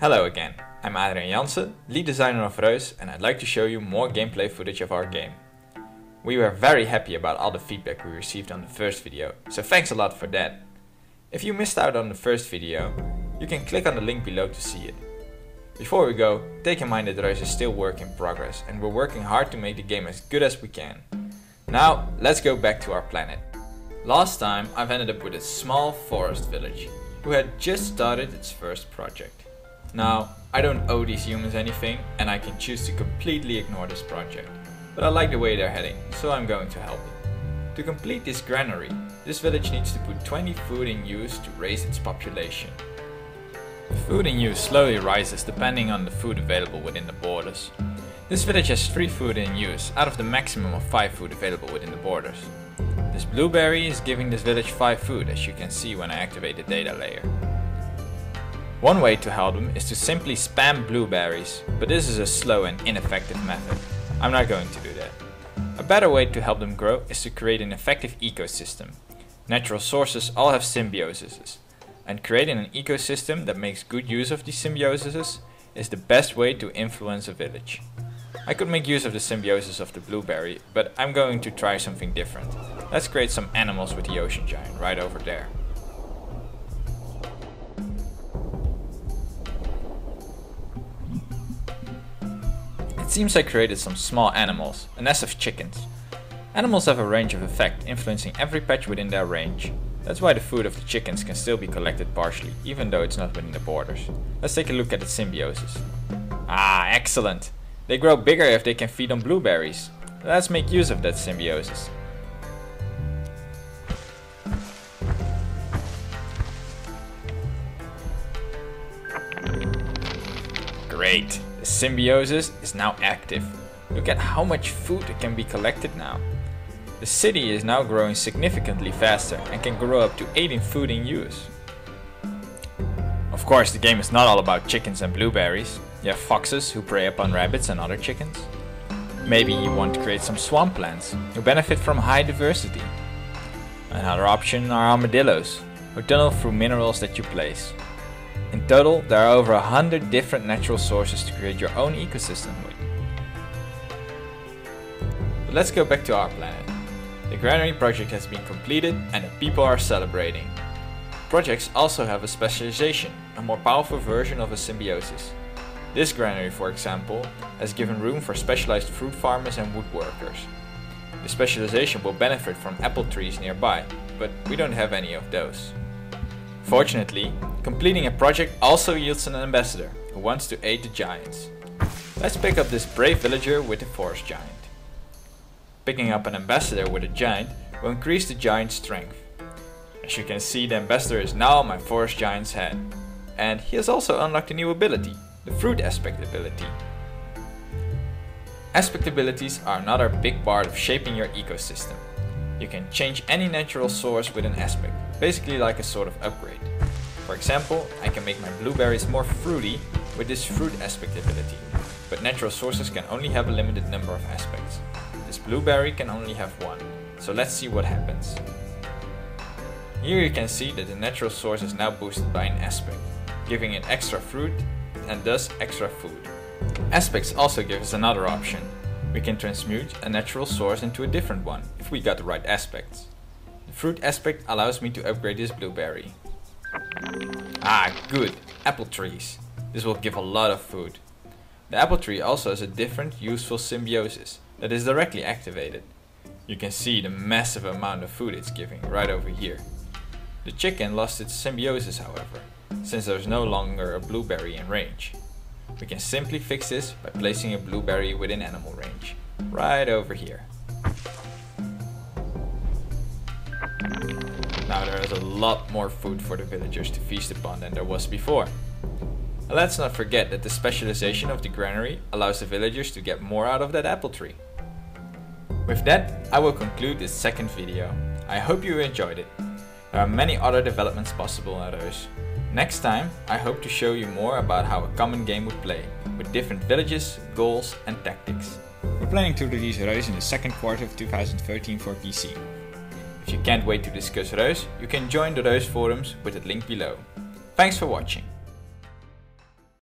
Hello again, I'm Jansen, lead designer of Reus, and I'd like to show you more gameplay footage of our game. We were very happy about all the feedback we received on the first video, so thanks a lot for that. If you missed out on the first video, you can click on the link below to see it. Before we go, take in mind that Reus is still work in progress and we're working hard to make the game as good as we can. Now, let's go back to our planet. Last time I've ended up with a small forest village, who had just started its first project. Now, I don't owe these humans anything and I can choose to completely ignore this project, but I like the way they're heading, so I'm going to help them. To complete this granary, this village needs to put 20 food in use to raise its population. The food in use slowly rises depending on the food available within the borders. This village has 3 food in use out of the maximum of 5 food available within the borders. This blueberry is giving this village 5 food, as you can see when I activate the data layer. One way to help them is to simply spam blueberries, but this is a slow and ineffective method. I'm not going to do that. A better way to help them grow is to create an effective ecosystem. Natural sources all have symbioses, and creating an ecosystem that makes good use of these symbioses is the best way to influence a village. I could make use of the symbiosis of the blueberry, but I'm going to try something different. Let's create some animals with the ocean giant right over there. It seems I created some small animals, a nest of chickens. Animals have a range of effect, influencing every patch within their range. That's why the food of the chickens can still be collected partially, even though it's not within the borders. Let's take a look at the symbiosis. Ah, excellent! They grow bigger if they can feed on blueberries. Let's make use of that symbiosis. Great! The symbiosis is now active. Look at how much food can be collected now. The city is now growing significantly faster and can grow up to 18 food in use. Of course, the game is not all about chickens and blueberries. You have foxes who prey upon rabbits and other chickens. Maybe you want to create some swamp plants who benefit from high diversity. Another option are armadillos, who tunnel through minerals that you place. In total, there are over 100 different natural sources to create your own ecosystem with. But let's go back to our planet. The granary project has been completed and the people are celebrating. Projects also have a specialization, a more powerful version of a symbiosis. This granary, for example, has given room for specialized fruit farmers and woodworkers. The specialization will benefit from apple trees nearby, but we don't have any of those. Fortunately, completing a project also yields an ambassador who wants to aid the giants. Let's pick up this brave villager with the forest giant. Picking up an ambassador with a giant will increase the giant's strength. As you can see, the ambassador is now on my forest giant's head. And he has also unlocked a new ability, the fruit aspect ability. Aspect abilities are another big part of shaping your ecosystem. You can change any natural source with an aspect, basically like a sort of upgrade. For example, I can make my blueberries more fruity with this fruit aspect ability, but natural sources can only have a limited number of aspects. This blueberry can only have one, so let's see what happens. Here you can see that the natural source is now boosted by an aspect, giving it extra fruit and thus extra food. Aspects also give us another option. We can transmute a natural source into a different one, if we got the right aspects. The fruit aspect allows me to upgrade this blueberry. Ah, good! Apple trees. This will give a lot of food. The apple tree also has a different useful symbiosis that is directly activated. You can see the massive amount of food it's giving right over here. The chicken lost its symbiosis, however, since there's no longer a blueberry in range. We can simply fix this by placing a blueberry within animal range, right over here. Now there is a lot more food for the villagers to feast upon than there was before. And let's not forget that the specialization of the granary allows the villagers to get more out of that apple tree. With that, I will conclude this second video. I hope you enjoyed it. There are many other developments possible in Reus. Next time, I hope to show you more about how a common game would play, with different villages, goals and tactics. We're planning to release Reus in the second quarter of 2013 for PC. If you can't wait to discuss Reus, you can join the Reus forums with the link below. Thanks for watching.